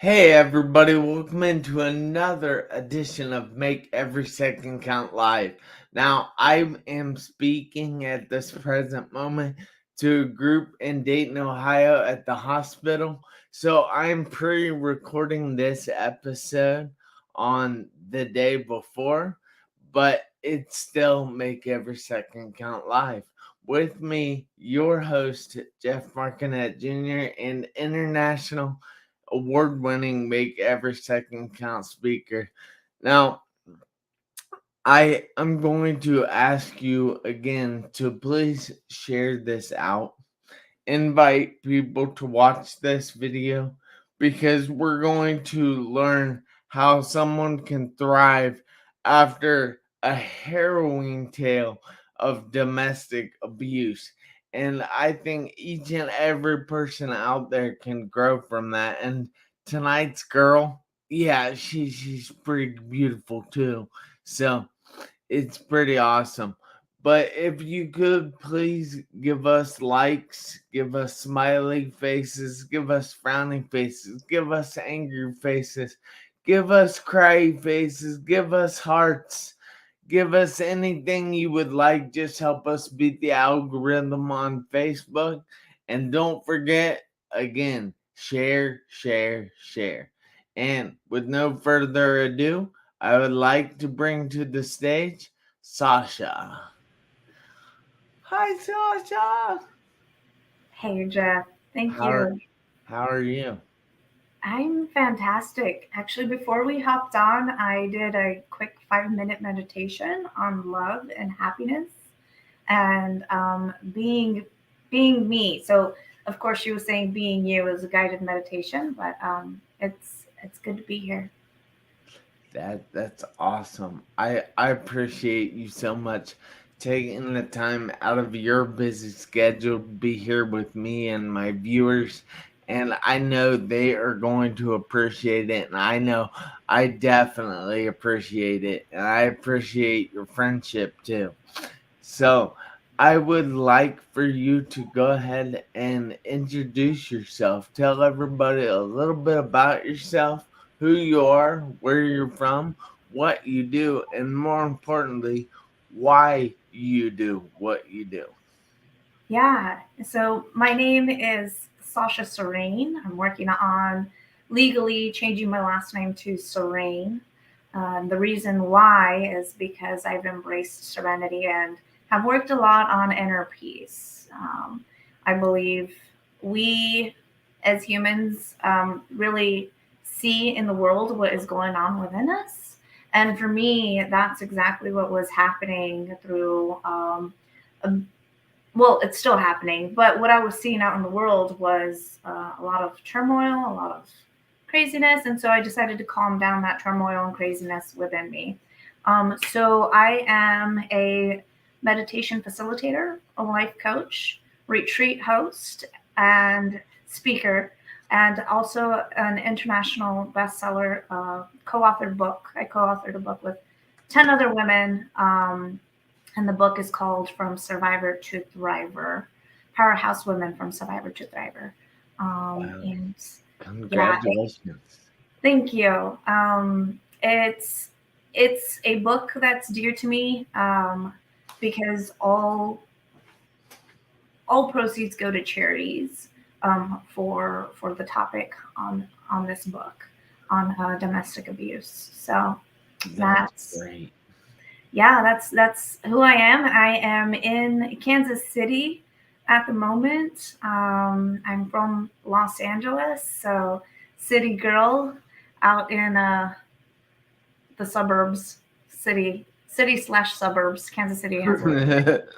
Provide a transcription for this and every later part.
Hey everybody, welcome into another edition of Make Every Second Count Live. Now, I am speaking at this present moment to a group in Dayton, Ohio at the hospital. So I'm pre-recording this episode on the day before, but it's still Make Every Second Count Live. With me, your host, Jeff Marconette Jr., and international award-winning Make Every Second Count speaker. Now, I am going to ask you again to please share this out. Invite people to watch this video because we're going to learn how someone can thrive after a harrowing tale of domestic abuse. And I think each and every person out there can grow from that. And tonight's girl, yeah, she's pretty beautiful too. So it's pretty awesome. But if you could please give us likes, give us smiley faces, give us frowning faces, give us angry faces, give us cry faces, give us hearts, give us anything you would like. Just help us beat the algorithm on Facebook. And don't forget, again, share, share, share. And with no further ado, I would like to bring to the stage Sasha. Hi, Sasha. Hey, Jeff. Thank How are, you. how are you? I'm fantastic. Actually, before we hopped on, I did a quick 5-minute meditation on love and happiness and being me. So, of course, you were saying being you is a guided meditation, but it's good to be here. That's awesome. I appreciate you so much taking the time out of your busy schedule to be here with me and my viewers. And I know they are going to appreciate it. And I know I definitely appreciate it. And I appreciate your friendship too. So I would like for you to go ahead and introduce yourself. Tell everybody a little bit about yourself, who you are, where you're from, what you do, and more importantly, why you do what you do. Yeah. So my name is Sasha Serene. I'm working on legally changing my last name to Serene. The reason why is because I've embraced serenity and have worked a lot on inner peace. I believe we, as humans, really see in the world what is going on within us. And for me, that's exactly what was happening through a well, it's still happening, but what I was seeing out in the world was a lot of turmoil, a lot of craziness, and so I decided to calm down that turmoil and craziness within me. So I am a meditation facilitator, a life coach, retreat host, and speaker, and also an international bestseller co-authored book. I co-authored a book with 10 other women. And the book is called From Survivor to Thriver, Powerhouse Women from Survivor to Thriver. Wow. And yeah, Congratulations. thank you. It's a book that's dear to me because all proceeds go to charities for the topic on this book on domestic abuse. So That's that's great. yeah, that's who I am. I am in Kansas City at the moment. I'm from Los Angeles, so city girl out in the suburbs, city slash suburbs. Kansas City has a little bit.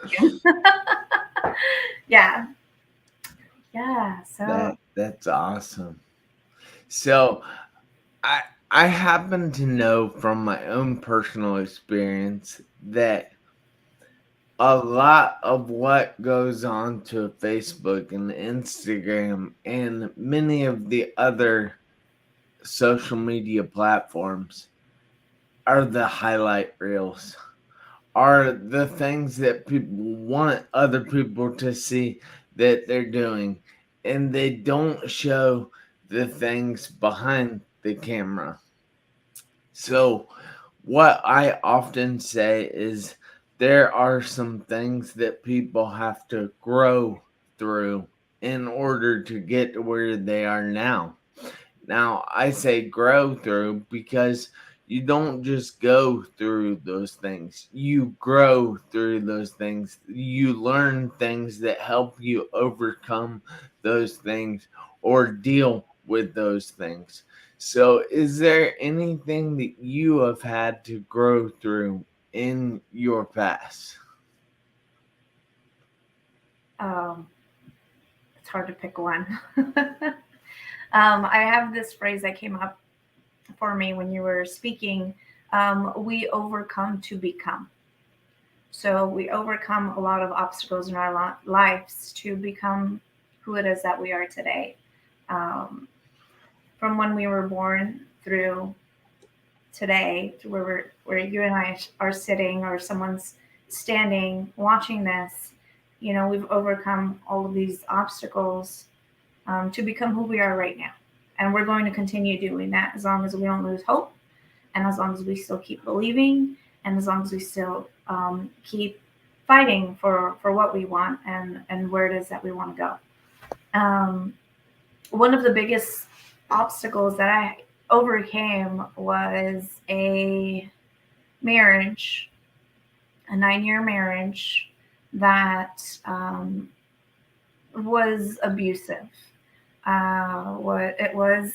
Yeah, yeah. So that's awesome. So I I happen to know from my own personal experience that a lot of what goes on to Facebook and Instagram and many of the other social media platforms are the highlight reels, are the things that people want other people to see that they're doing. And they don't show the things behind the camera. So, what I often say is there are some things that people have to grow through in order to get to where they are now. Now, I say grow through because you don't just go through those things. You grow through those things. You learn things that help you overcome those things or deal with those things. So, is there anything that you have had to grow through in your past? Um, it's hard to pick one. I have this phrase that came up for me when you were speaking. We overcome to become. So we overcome a lot of obstacles in our lives to become who it is that we are today. Um, from when we were born through today, to where you and I are sitting, or someone's standing watching this, we've overcome all of these obstacles to become who we are right now. And we're going to continue doing that as long as we don't lose hope, and as long as we still keep believing, and as long as we still keep fighting for what we want, and where it is that we want to go. One of the biggest obstacles that I overcame was a marriage, a 9-year marriage that was abusive. What it was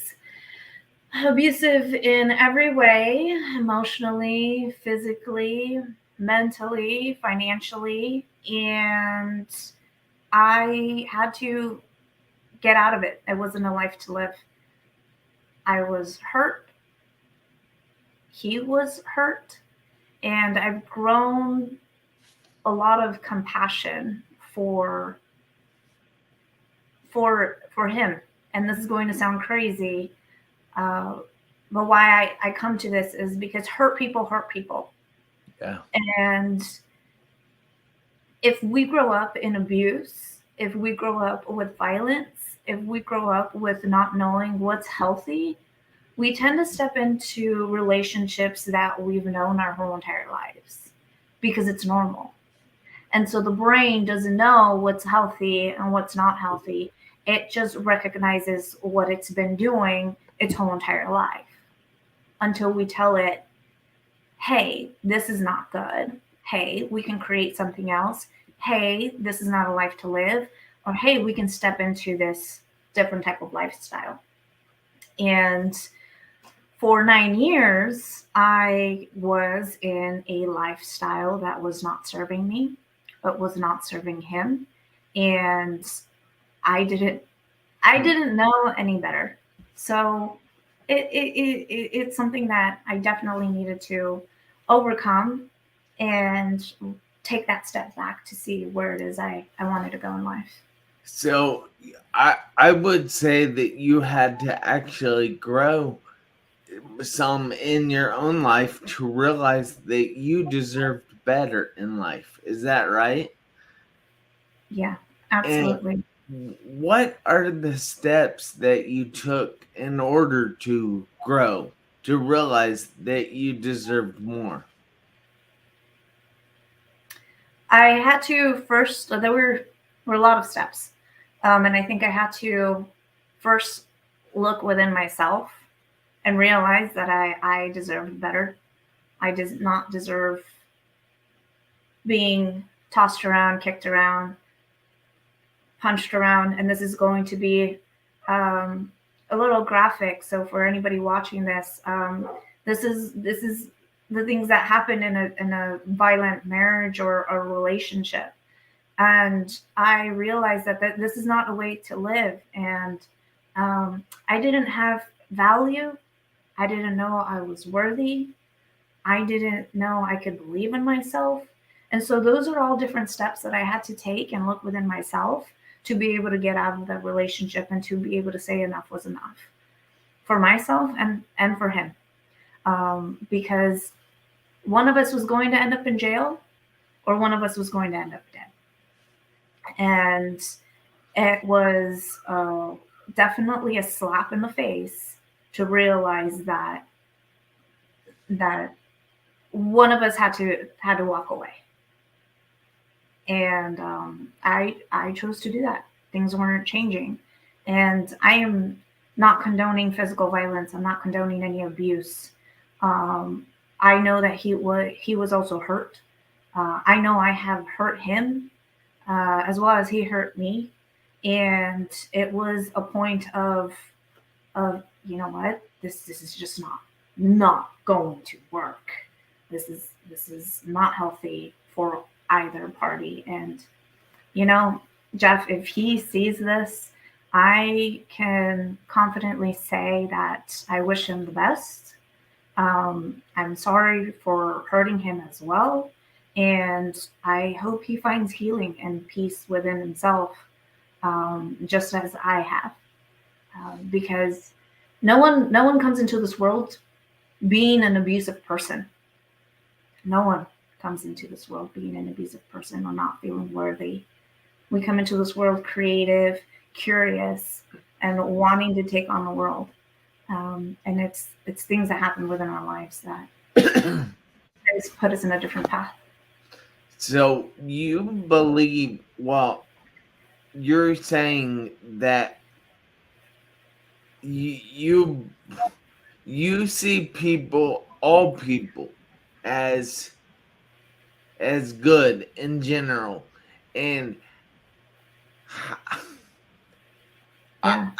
abusive in every way: emotionally, physically, mentally, financially, and I had to get out of it. It wasn't a life to live. I was hurt. He was hurt. And I've grown a lot of compassion for for him. And this is going to sound crazy, uh, but why I come to this is because hurt people hurt people. Yeah. And if we grow up in abuse, if we grow up with violence, if we grow up with not knowing what's healthy, we tend to step into relationships that we've known our whole entire lives because it's normal. And so the brain doesn't know what's healthy and what's not healthy. It just recognizes what it's been doing its whole entire life until we tell it, hey, this is not good. Hey, we can create something else. Hey, this is not a life to live. Or hey, we can step into this different type of lifestyle. And for 9 years, I was in a lifestyle that was not serving me, but was not serving him. And I didn't know any better. So it's something that I definitely needed to overcome and take that step back to see where it is I wanted to go in life. So, I would say that you had to actually grow some in your own life to realize that you deserved better in life. Is that right? Yeah, And absolutely. what are the steps that you took in order to grow, to realize that you deserved more? I had to first, there were a lot of steps. And I think I had to first look within myself and realize that I deserved better. I did not deserve being tossed around, kicked around, punched around. And this is going to be um, a little graphic. So for anybody watching this, this is the things that happen in a violent marriage or a relationship. And I realized that this is not a way to live. And I didn't have value. I didn't know I was worthy. I didn't know I could believe in myself. And so those are all different steps that I had to take and look within myself to be able to get out of that relationship and to be able to say enough was enough for myself and for him. Because one of us was going to end up in jail, or one of us was going to end up dead. And it was definitely a slap in the face to realize that one of us had to walk away, and I chose to do that. Things weren't changing, and I am not condoning physical violence. I'm not condoning any abuse. Um, I know that he was also hurt. I know I have hurt him as well as he hurt me, and it was a point of you know what, this is just not going to work. This is not healthy for either party. And you know, Jeff, if he sees this, I can confidently say that I wish him the best. I'm sorry for hurting him as well, and I hope he finds healing and peace within himself, just as I have, because no one comes into this world being an abusive person. No one comes into this world being an abusive person or not feeling worthy. We come into this world creative, curious, and wanting to take on the world. And it's things that happen within our lives that has put us in a different path. So you believe, well, you're saying that you you see people, all people, as good in general, and Yeah,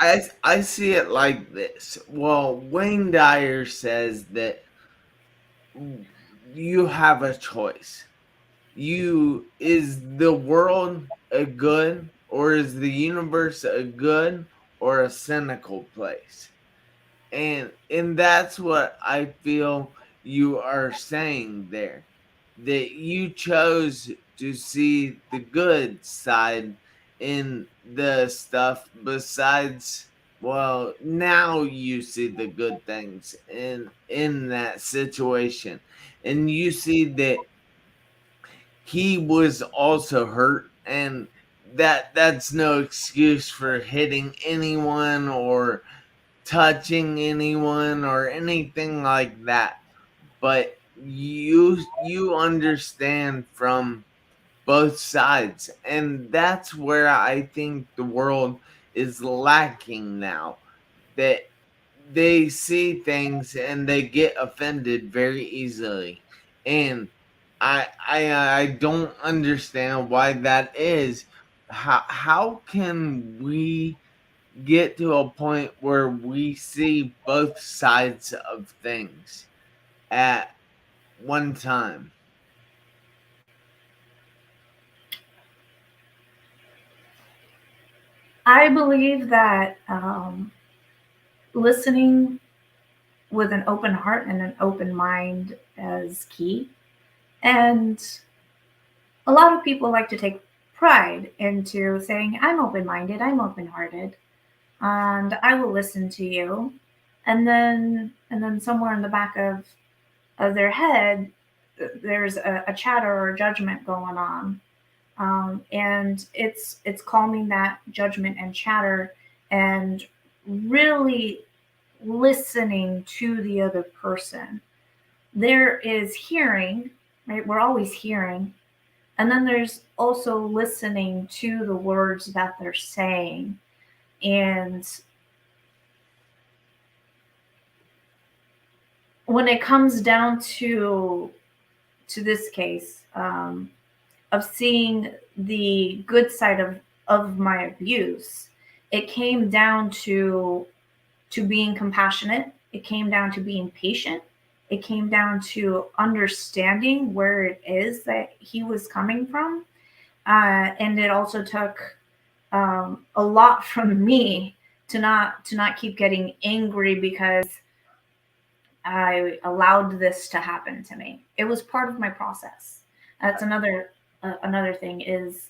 I see it like this. Well, Wayne Dyer says that you have a choice. Is the world a good, or is the universe a good or a cynical place? And that's what I feel you are saying there, that you chose to see the good side in the stuff, besides, well, now you see the good things in that situation, and you see that he was also hurt, and that's no excuse for hitting anyone or touching anyone or anything like that. But you understand from both sides, and that's where I think the world is lacking now, that they see things and they get offended very easily. And I don't understand why that is. How can we get to a point where we see both sides of things at one time? I believe that listening with an open heart and an open mind is key. And a lot of people like to take pride into saying, I'm open minded, I'm open hearted, and I will listen to you. And then somewhere in the back of their head, there's a chatter or judgment going on. And it's calming that judgment and chatter and really listening to the other person. There is hearing, right? We're always hearing. And then there's also listening to the words that they're saying. And when it comes down to this case, of seeing the good side of my abuse, it came down to being compassionate. It came down to being patient. It came down to understanding where it is that he was coming from. And it also took a lot from me to not keep getting angry because I allowed this to happen to me. It was part of my process. That's another thing is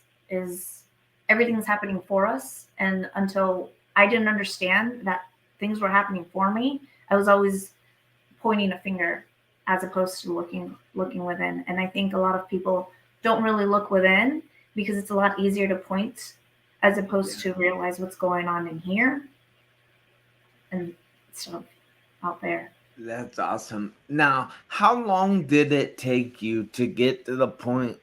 everything's happening for us, and until I didn't understand that things were happening for me, I was always pointing a finger as opposed to looking within. And I think a lot of people don't really look within because it's a lot easier to point as opposed to realize what's going on in here. and stuff out there. That's awesome. Now, how long did it take you to get to the point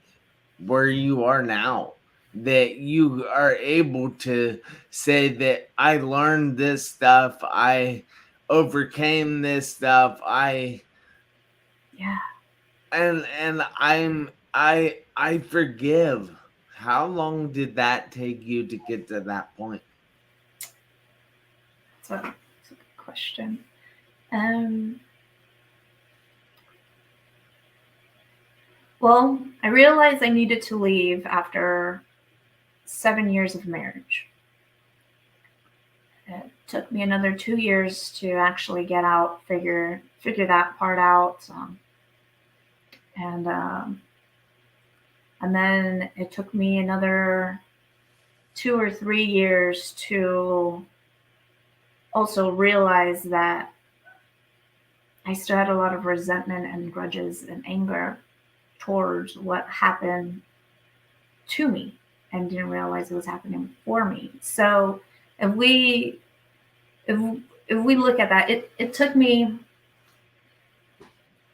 where you are now? That you are able to say that I learned this stuff, I overcame this stuff, Yeah, I forgive. How long did that take you to get to that point? that's a good question. Um, well, I realized I needed to leave after 7 years of marriage. It took me another 2 years to actually get out, figure that part out, and and then it took me another 2 or 3 years to also realize that I still had a lot of resentment and grudges and anger towards what happened to me and didn't realize it was happening for me. So if we if we look at that, it took me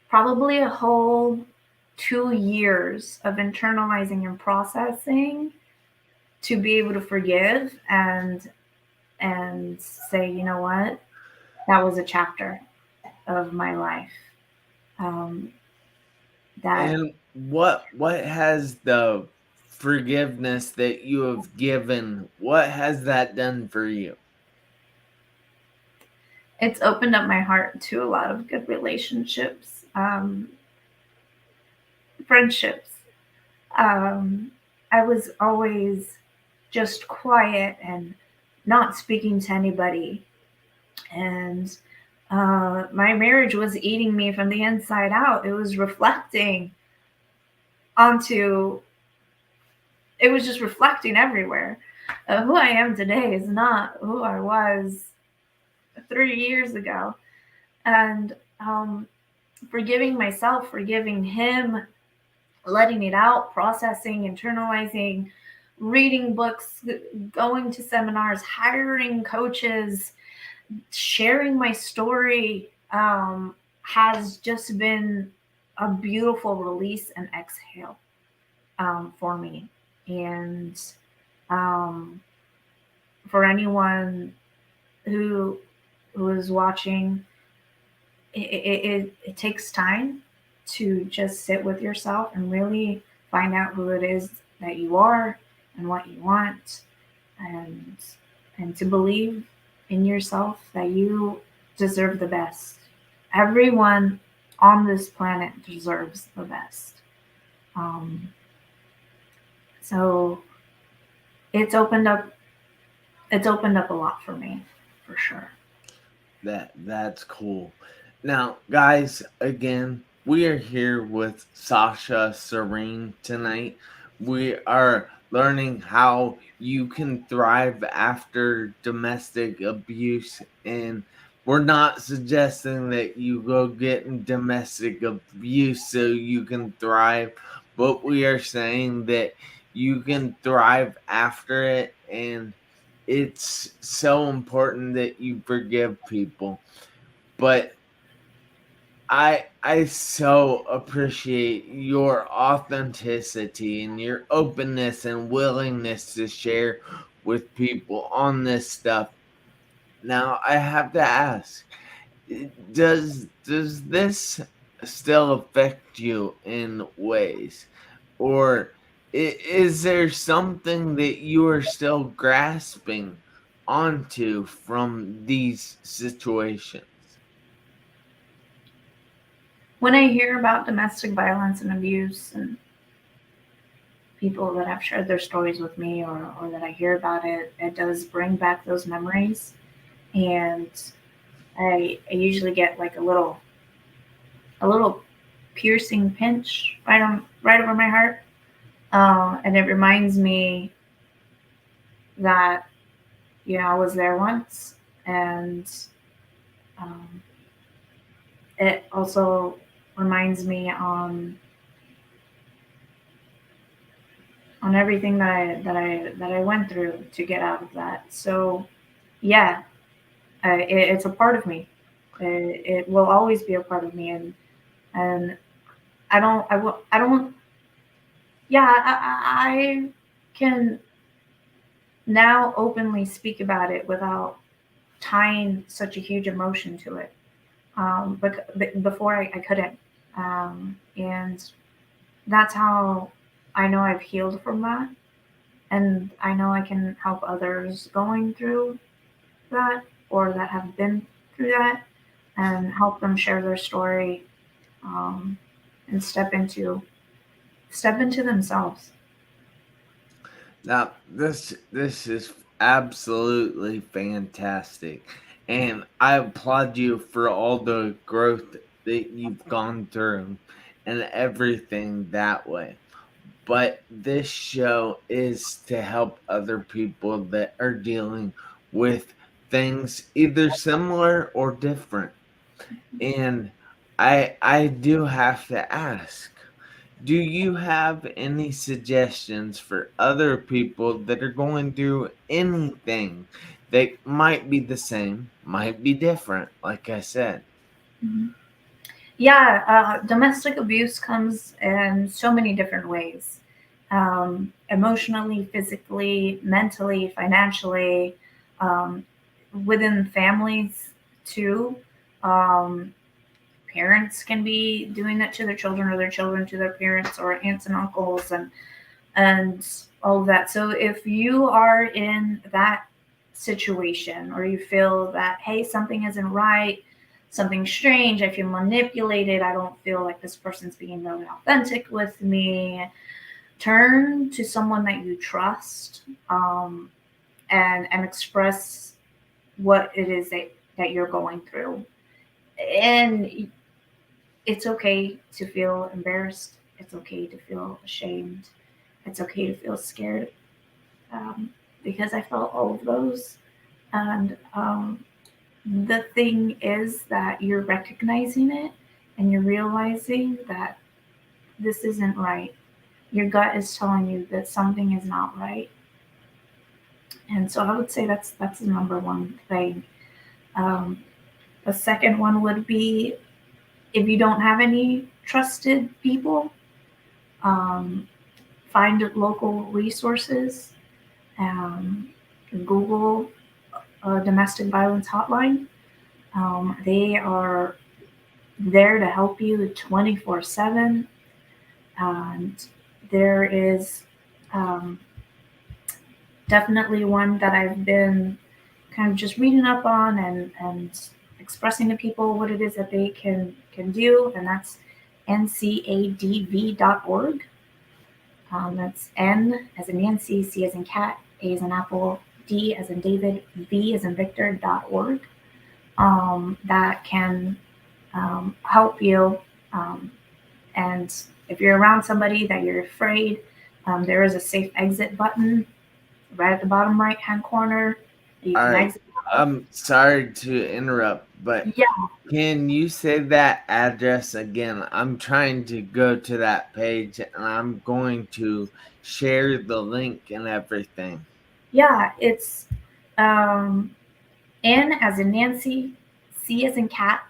probably a whole 2 years of internalizing and processing to be able to forgive and say, you know what, that was a chapter of my life. Um, that And what has the forgiveness that you have given, what has that done for you? it's opened up my heart to a lot of good relationships, friendships. Um, I was always just quiet and not speaking to anybody. And my marriage was eating me from the inside out. It was reflecting onto, it was just reflecting everywhere. Who I am today is not who I was 3 years ago. And forgiving myself, forgiving him, letting it out, processing, internalizing, reading books, going to seminars, hiring coaches, sharing my story has just been a beautiful release and exhale for me. And um, for anyone who is watching, it takes time to just sit with yourself and really find out who it is that you are and what you want, and to believe in yourself that you deserve the best. Everyone on this planet deserves the best. Um, so it's opened up a lot for me, for sure. That's cool. Now, guys, again, we are here with Sasha Serene tonight. We are learning how you can thrive after domestic abuse, and we're not suggesting that you go get domestic abuse so you can thrive, but we are saying that you can thrive after it, and it's so important that you forgive people. But I so appreciate your authenticity and your openness and willingness to share with people on this stuff. Now I have to ask, does this still affect you in ways, or is there something that you are still grasping onto from these situations? When I hear about domestic violence and abuse and people that have shared their stories with me, or that I hear about it, it does bring back those memories. And I usually get like a little piercing pinch right over my heart. And it reminds me that, I was there once. And um, it also reminds me on everything that I went through to get out of that. So yeah, It's a part of me. It will always be a part of me, and I don't. Yeah, I can now openly speak about it without tying such a huge emotion to it. But before I couldn't, and that's how I know I've healed from that, and I know I can help others going through that or that have been through that, and help them share their story, um, and step into themselves. Now, this is absolutely fantastic, and I applaud you for all the growth that you've gone through and everything that way. But this show is to help other people that are dealing with things either similar or different. And I do have to ask, do you have any suggestions for other people that are going through anything that might be the same, might be different, like I said? Mhm. Yeah, domestic abuse comes in so many different ways, emotionally, physically, mentally, financially, um, within families too. Um, Parents can be doing that to their children, or their children to their parents, or aunts and uncles, and all of that. So if you are in that situation, or you feel that, hey, something isn't right, something strange, I feel manipulated, I don't feel like this person's being really authentic with me, turn to someone that you trust, and express what it is that you're going through. And it's okay to feel embarrassed, it's okay to feel ashamed, it's okay to feel scared, um, because I felt all of those. And the thing is that you're recognizing it, and you're realizing that this isn't right. Your gut is telling you that something is not right. And so I would say that's the number one thing. Um, the second one would be, if you don't have any trusted people, um, find local resources. Um, Google domestic violence hotline. They are there to help you 24/7. And there is, um, definitely one that I've been kind of just reading up on, and expressing to people what it is that they can do, and that's ncadv.org. That's N as in Nancy, C as in cat, A as in apple, D as in David, V as in Victor.org. That can help you. Um, and if you're around somebody that you're afraid, there is a safe exit button right at the bottom right hand corner. You All can right. exit out. I'm sorry to interrupt, but Yeah, can you say that address again? I'm trying to go to that page and I'm going to share the link and everything. yeah. It's um, N as in Nancy, C as in cat,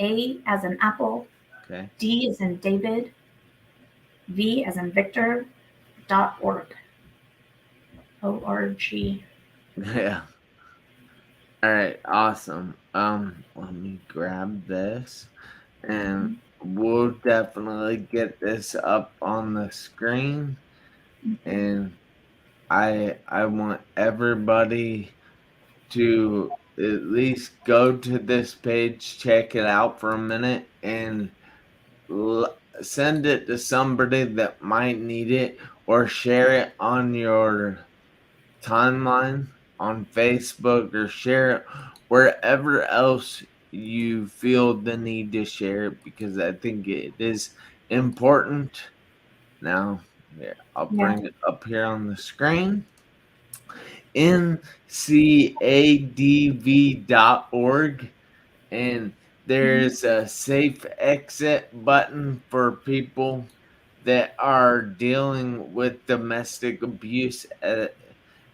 A as in apple, Okay. D as in David, V as in Victor, .org. ORG. Yeah. All right. Awesome. Let me grab this and we'll definitely get this up on the screen. And I want everybody to at least go to this page, check it out for a minute, and send it to somebody that might need it, or share it on your timeline on Facebook, or share it wherever else you feel the need to share it, because I think it is important. Now, yeah, I'll Yeah. bring it up here on the screen. ncadv.org, and Mhm. there's a safe exit button for people that are dealing with domestic abuse,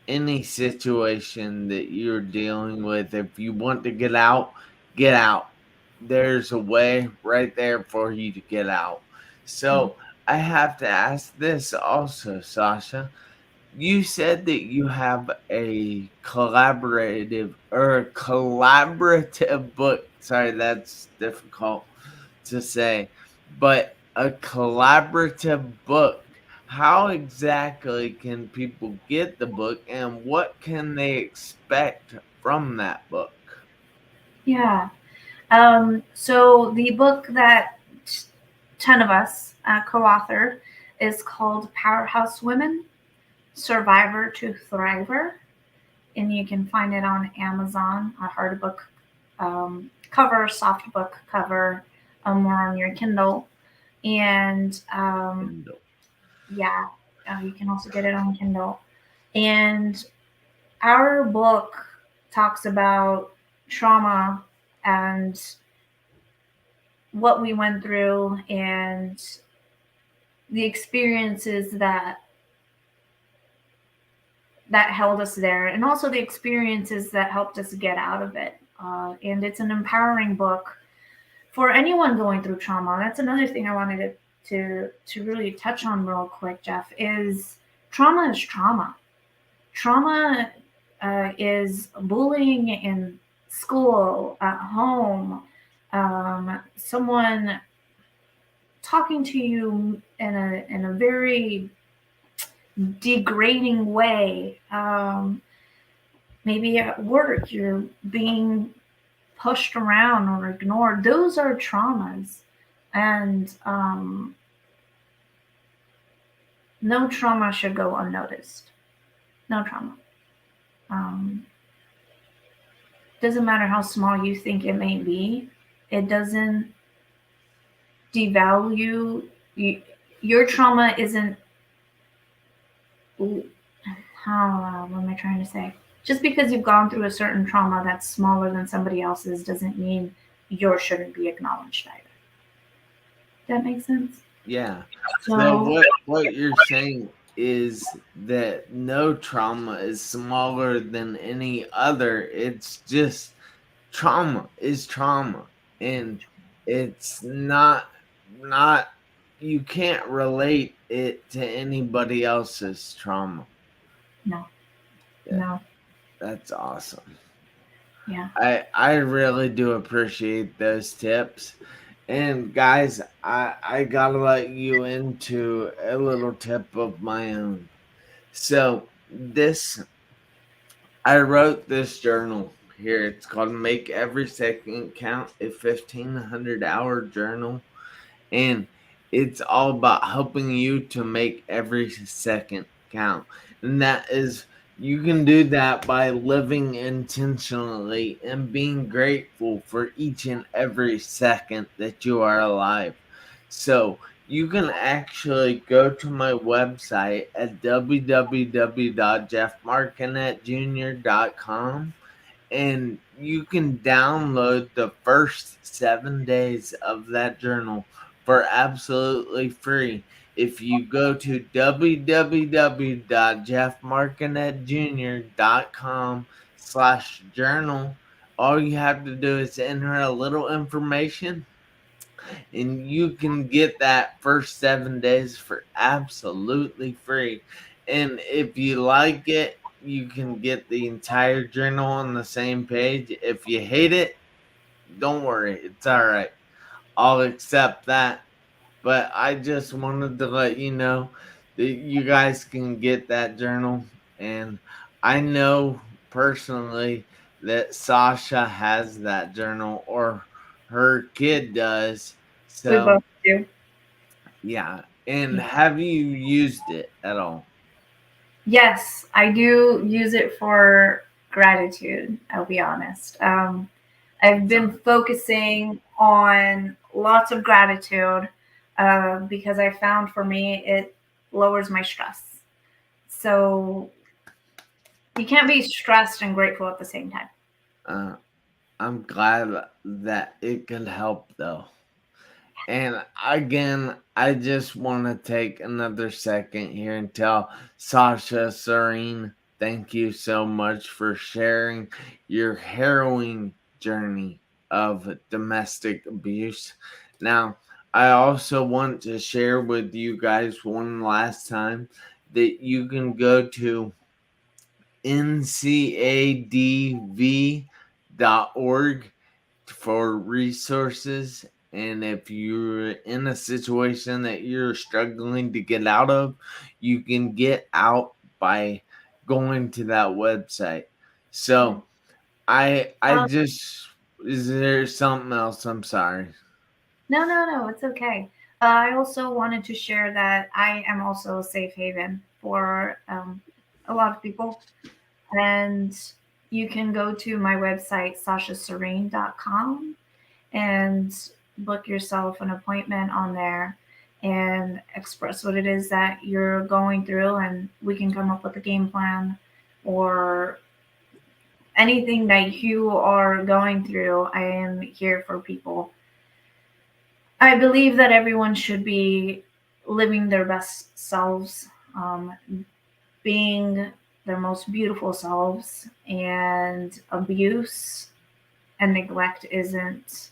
any situation that you're dealing with. If you want to get out, get out. There's a way right there for you to get out. Mm. So I have to ask this also, Sasha. You said that you have a collaborative book. Sorry, that's difficult to say, but a collaborative book. How exactly can people get the book and what can they expect from that book? Yeah. So the book that 10 of us co-authored is called Powerhouse Women: Survivor to Thriver, and you can find it on Amazon, a hard book cover, soft book cover, or on your Kindle. And Kindle. yeah, you can also get it on Kindle. And our book talks about trauma and what we went through and the experiences that held us there, and also the experiences that helped us get out of it. And it's an empowering book for anyone going through trauma. That's another thing I wanted to really touch on real quick, Jeff. Is trauma is trauma. Trauma is bullying in school, at home, someone talking to you in a very degrading way. Maybe at work you're being pushed around or ignored. Those are traumas, and no trauma should go unnoticed. No trauma. Um, doesn't matter how small you think it may be. It doesn't devalue you. Your trauma isn't. How? What am I trying to say? Just because you've gone through a certain trauma that's smaller than somebody else's doesn't mean yours shouldn't be acknowledged either. That makes sense. Yeah. So So what you're saying is that no trauma is smaller than any other. It's just trauma is trauma, and it's not you can't relate it to anybody else's trauma. no, Yeah, no, that's awesome. yeah. I really do appreciate those tips. And guys, I gotta let you into a little tip of my own. So this I wrote this journal here. It's called Make Every Second Count, a 1,500-hour journal. And it's all about helping you to make every second count. And that is, you can do that by living intentionally and being grateful for each and every second that you are alive. So you can actually go to my website at www.jeffmarconetjr.com, and you can download the first 7 days of that journal for absolutely free. If you go to www.jeffmarconetjr.com/journal, all you have to do is enter a little information and you can get that first 7 days for absolutely free. And if you like it, you can get the entire journal on the same page. If you hate it, don't worry, it's all right. I'll accept that. But I just wanted to let you know that you guys can get that journal. And I know personally that Sasha has that journal, or her kid does. We So both do. yeah. And have you used it at all? Yes, I do use it for gratitude. I'll be honest. I've So, been focusing on lots of gratitude because I found for me it lowers my stress. So you can't be stressed and grateful at the same time. uh, I'm glad that it can help though. And again, I just want to take another second here and tell Sasha Serene Thank you so much for sharing your harrowing journey of domestic abuse. Now, I also want to share with you guys one last time that you can go to ncadv.org for resources. And if you're in a situation that you're struggling to get out of, you can get out by going to that website. Yeah. So I Um, just, is there something else? I'm sorry. no, no, no, it's okay. I also wanted to share that I am also a safe haven for a lot of people. And you can go to my website, sashaserene.com, and book yourself an appointment on there and express what it is that you're going through. And we can come up with a game plan or anything that you are going through. I am here for people. I believe that everyone should be living their best selves, being their most beautiful selves, and abuse and neglect isn't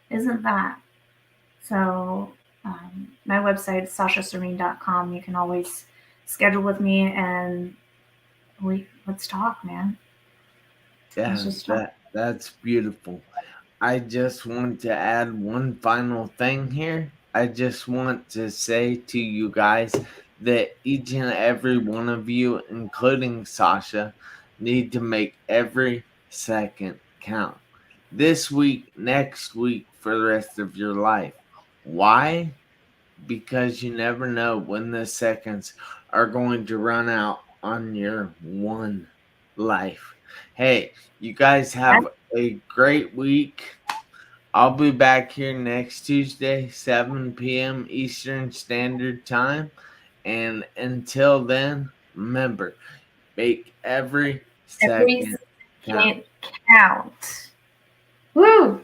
that. So my website is sashaserene.com. You can always schedule with me and let's talk, man. Let's Yeah, just talk. that's beautiful. I just want to add one final thing here. I just want to say to you guys that each and every one of you, including Sasha, need to make every second count. This week, next week, for the rest of your life. Why? Because you never know when the seconds are going to run out on your one life. Hey, you guys have a great week. I'll be back here next Tuesday, 7 p.m. Eastern Standard Time. And until then, remember, make every Every second count. second count. Woo!